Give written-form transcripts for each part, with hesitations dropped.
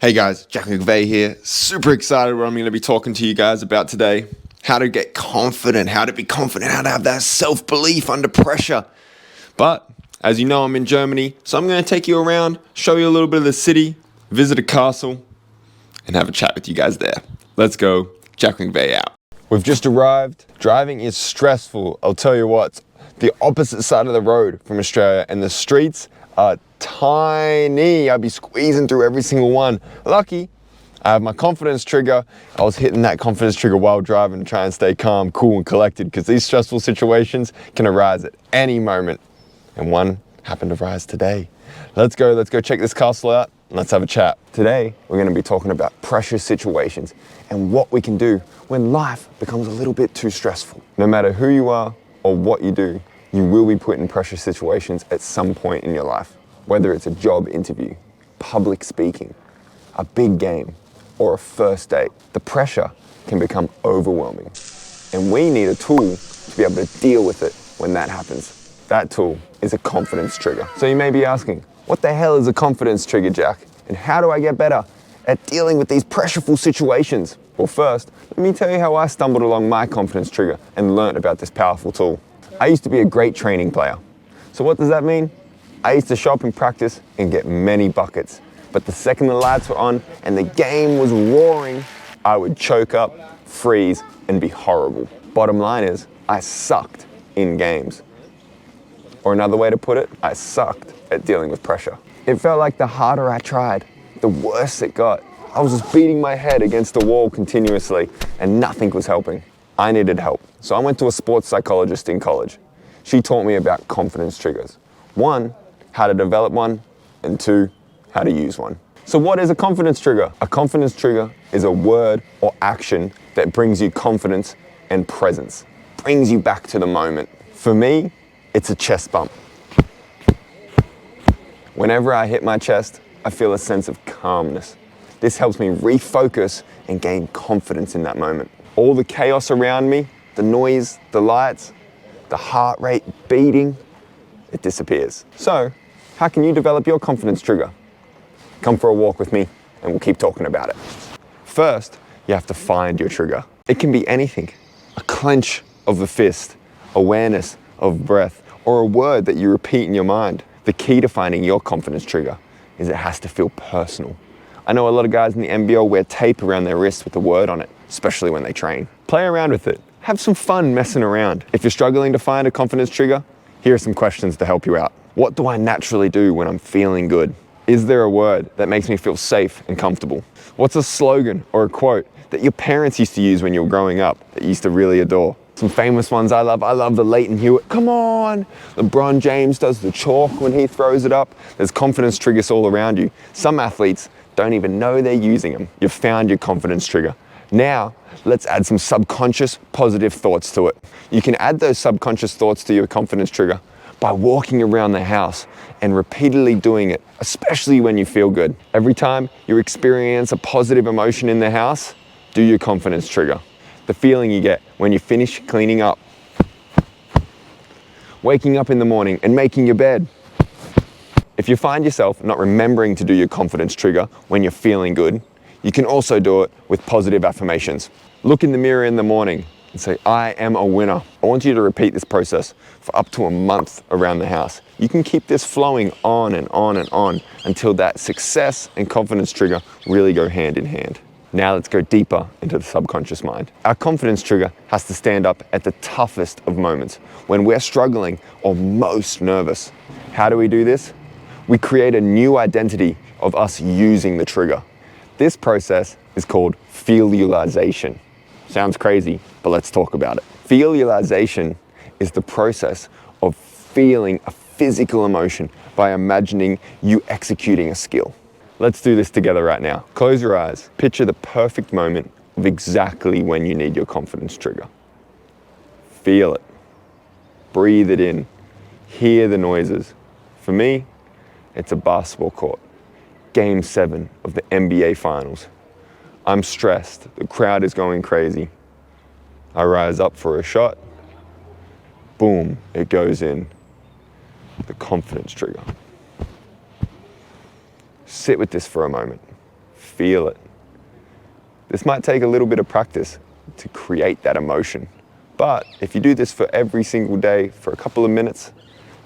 Hey guys, Jack McVeigh here. Super excited what I'm going to be talking to you guys about today. How to get confident, how to be confident, how to have that self-belief under pressure. But as you know, I'm in Germany, so I'm going to take you around, show you a little bit of the city, visit a castle, and have a chat with you guys there. Let's go. Jack McVeigh out. We've just arrived. Driving is stressful. I'll tell you what, the opposite side of the road from Australia, and the streets are tiny. I'd be squeezing through every single one. Lucky, I have my confidence trigger. I was hitting that confidence trigger while driving to try and stay calm, cool, and collected, because these stressful situations can arise at any moment. And one happened to rise today. Let's go check this castle out, and let's have a chat. Today, we're gonna be talking about pressure situations and what we can do when life becomes a little bit too stressful. No matter who you are or what you do, you will be put in pressure situations at some point in your life. Whether it's a job interview, public speaking, a big game, or a first date, the pressure can become overwhelming. And we need a tool to be able to deal with it when that happens. That tool is a confidence trigger. So you may be asking, what the hell is a confidence trigger, Jack? And how do I get better at dealing with these pressureful situations? Well, first, let me tell you how I stumbled along my confidence trigger and learned about this powerful tool. I used to be a great training player. So what does that mean? I used to shop and practice and get many buckets. But the second the lights were on and the game was roaring, I would choke up, freeze, and be horrible. Bottom line is, I sucked in games. Or another way to put it, I sucked at dealing with pressure. It felt like the harder I tried, the worse it got. I was just beating my head against the wall continuously and nothing was helping. I needed help. So I went to a sports psychologist in college. She taught me about confidence triggers. 1, how to develop one, and 2, how to use one. So what is a confidence trigger? A confidence trigger is a word or action that brings you confidence and presence, brings you back to the moment. For me, it's a chest bump. Whenever I hit my chest, I feel a sense of calmness. This helps me refocus and gain confidence in that moment. All the chaos around me, the noise, the lights, the heart rate beating, it disappears. So, how can you develop your confidence trigger? Come for a walk with me and we'll keep talking about it. First, you have to find your trigger. It can be anything. A clench of the fist, awareness of breath, or a word that you repeat in your mind. The key to finding your confidence trigger is it has to feel personal. I know a lot of guys in the NBL wear tape around their wrists with a word on it, especially when they train. Play around with it. Have some fun messing around. If you're struggling to find a confidence trigger, here are some questions to help you out. What do I naturally do when I'm feeling good? Is there a word that makes me feel safe and comfortable? What's a slogan or a quote that your parents used to use when you were growing up that you used to really adore? Some famous ones I love the Leighton Hewitt, come on! LeBron James does the chalk when he throws it up. There's confidence triggers all around you. Some athletes don't even know they're using them. You've found your confidence trigger. Now, let's add some subconscious positive thoughts to it. You can add those subconscious thoughts to your confidence trigger by walking around the house and repeatedly doing it, especially when you feel good. Every time you experience a positive emotion in the house, do your confidence trigger. The feeling you get when you finish cleaning up, waking up in the morning and making your bed. If you find yourself not remembering to do your confidence trigger when you're feeling good, you can also do it with positive affirmations. Look in the mirror in the morning and say, I am a winner. I want you to repeat this process for up to a month around the house. You can keep this flowing on and on and on until that success and confidence trigger really go hand in hand. Now let's go deeper into the subconscious mind. Our confidence trigger has to stand up at the toughest of moments, when we're struggling or most nervous. How do we do this? We create a new identity of us using the trigger. This process is called filialization. Sounds crazy, but let's talk about it. Filialization is the process of feeling a physical emotion by imagining you executing a skill. Let's do this together right now. Close your eyes. Picture the perfect moment of exactly when you need your confidence trigger. Feel it. Breathe it in. Hear the noises. For me, it's a basketball court. Game 7 of the NBA Finals. I'm stressed. The crowd is going crazy. I rise up for a shot. Boom, it goes in. The confidence trigger. Sit with this for a moment. feel it. This might take a little bit of practice to create that emotion. But if you do this for every single day for a couple of minutes,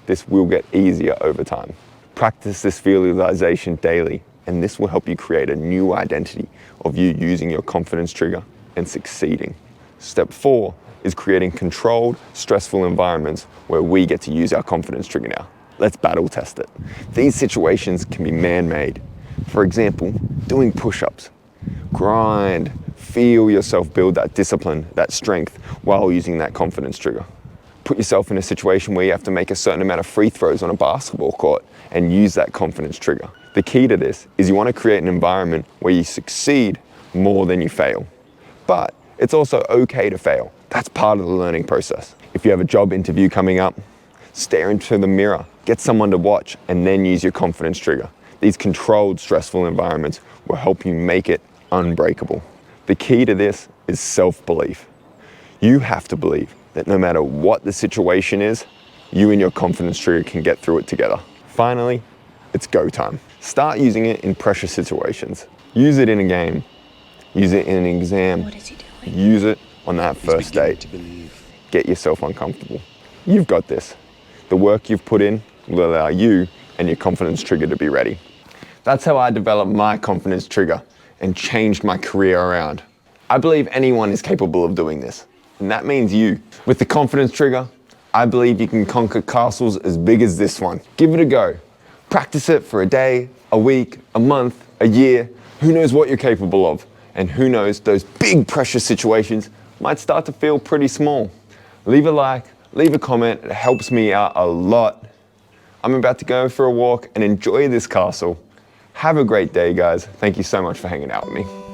this will get easier over time. Practice this visualization daily, and this will help you create a new identity of you using your confidence trigger and succeeding. Step 4 is creating controlled, stressful environments where we get to use our confidence trigger now. Let's battle test it. These situations can be man-made. For example, doing push-ups. Grind, feel yourself build that discipline, that strength while using that confidence trigger. Put yourself in a situation where you have to make a certain amount of free throws on a basketball court and use that confidence trigger. The key to this is you want to create an environment where you succeed more than you fail. But it's also okay to fail. That's part of the learning process. If you have a job interview coming up, stare into the mirror, get someone to watch, and then use your confidence trigger. These controlled, stressful environments will help you make it unbreakable. The key to this is self-belief. You have to believe that no matter what the situation is, you and your confidence trigger can get through it together. Finally, it's go time. Start using it in pressure situations. Use it in a game. Use it in an exam. What is he doing? Use it on that first date. Get yourself uncomfortable. You've got this. The work you've put in will allow you and your confidence trigger to be ready. That's how I developed my confidence trigger and changed my career around. I believe anyone is capable of doing this, and that means you. With the confidence trigger, I believe you can conquer castles as big as this one. Give it a go. Practice it for a day, a week, a month, a year. Who knows what you're capable of? And who knows, those big pressure situations might start to feel pretty small. Leave a like, leave a comment, it helps me out a lot. I'm about to go for a walk and enjoy this castle. Have a great day, guys. Thank you so much for hanging out with me.